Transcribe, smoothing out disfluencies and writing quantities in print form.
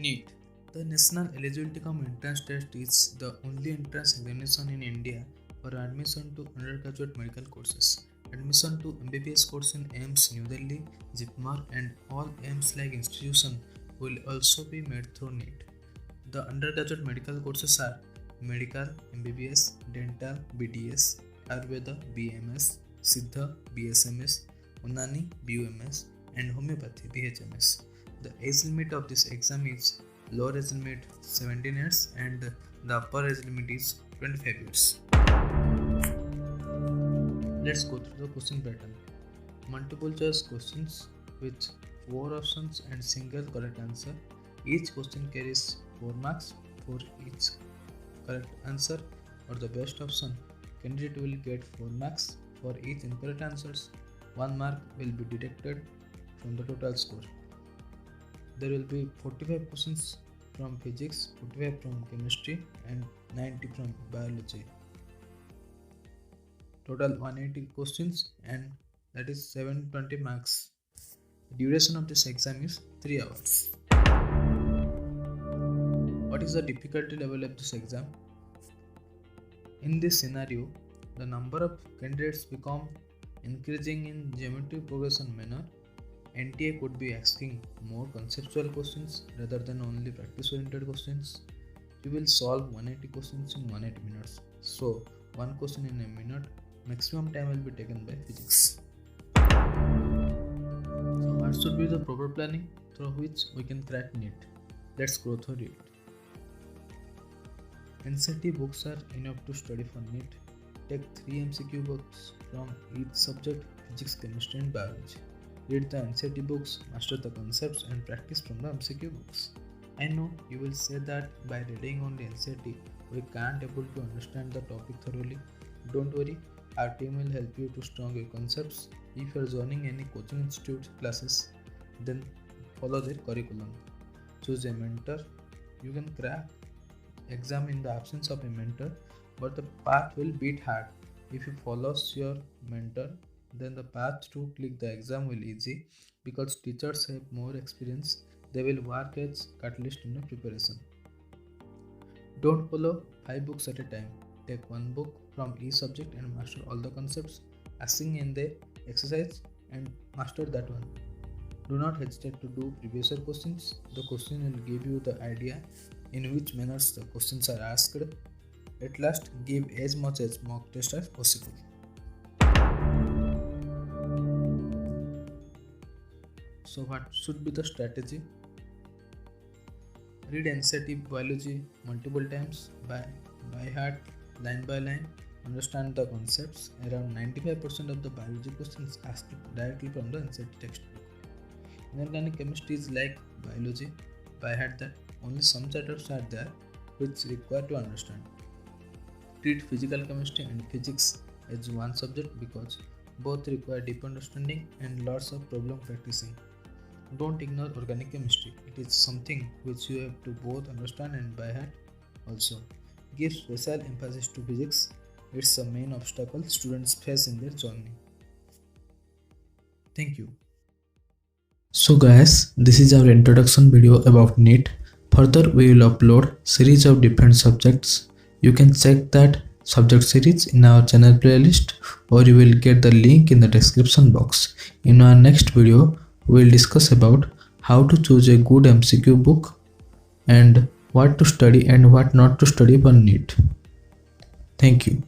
NEET. The National Eligibility Cum Entrance Test is the only entrance examination in India for admission to undergraduate medical courses. Admission to MBBS course in AIIMS New Delhi, JIPMER and all AIIMS-like institutions will also be made through NEET. The undergraduate medical courses are Medical, MBBS, Dental, BDS, Ayurveda, BMS, Siddha, BSMS, Unani, BUMS and Homeopathy, BHMS. The age limit of this exam is lower age limit 17 years and the upper age limit is 25 years. Let's go through the question pattern. Multiple choice questions with 4 options and single correct answer. Each question carries 4 marks for each correct answer or the best option. Candidate will get 4 marks for each incorrect answers. 1 mark will be deducted from the total score. There will be 45 questions from physics, 45 from chemistry and 90 from biology. Total 180 questions and that is 720 marks. The duration of this exam is 3 hours. What is the difficulty level of this exam? In this scenario, the number of candidates become increasing in geometry progression manner. NTA could be asking more conceptual questions rather than only practice oriented questions. You will solve 180 questions in 180 minutes. So, one question in a minute, maximum time will be taken by physics. So, what should be the proper planning through which we can crack NEET? Let's go through it. NCERT books are enough to study for NEET. Take 3 MCQ books from each subject, physics, chemistry and biology. Read the NCERT books, master the concepts and practice from the MCQ books. I know you will say that by reading only NCERT, we can't able to understand the topic thoroughly. Don't worry, our team will help you to strong your concepts. If you are joining any coaching institute classes, then follow their curriculum. Choose a mentor. You can crack exam in the absence of a mentor, but the path will be hard. If you follow your mentor, then the path to click the exam will easy because teachers have more experience. They will work as catalyst in the preparation. Don't follow 5 books at a time. Take 1 book from each subject and master all the concepts, asking in the exercise and master that one. Do not hesitate to do previous year questions. The question will give you the idea in which manners the questions are asked. At last, give as much as mock test as possible. So what should be the strategy? Read NCERT biology multiple times by heart, line by line. Understand the concepts. Around 95% of the biology questions asked directly from the NCERT textbook. Inorganic chemistry is like biology. By heart that only some chapters are there which require to understand. Treat physical chemistry and physics as one subject because both require deep understanding and lots of problem practicing. Don't ignore organic chemistry. It is something which you have to both understand and by heart also. Give special emphasis to physics. It's the main obstacle students face in their journey. Thank you. So guys, this is our introduction video about NEET. Further, we will upload series of different subjects. You can check that subject series in our channel playlist or you will get the link in the description box. In our next video, we will discuss about how to choose a good MCQ book and what to study and what not to study for NEET. Thank you.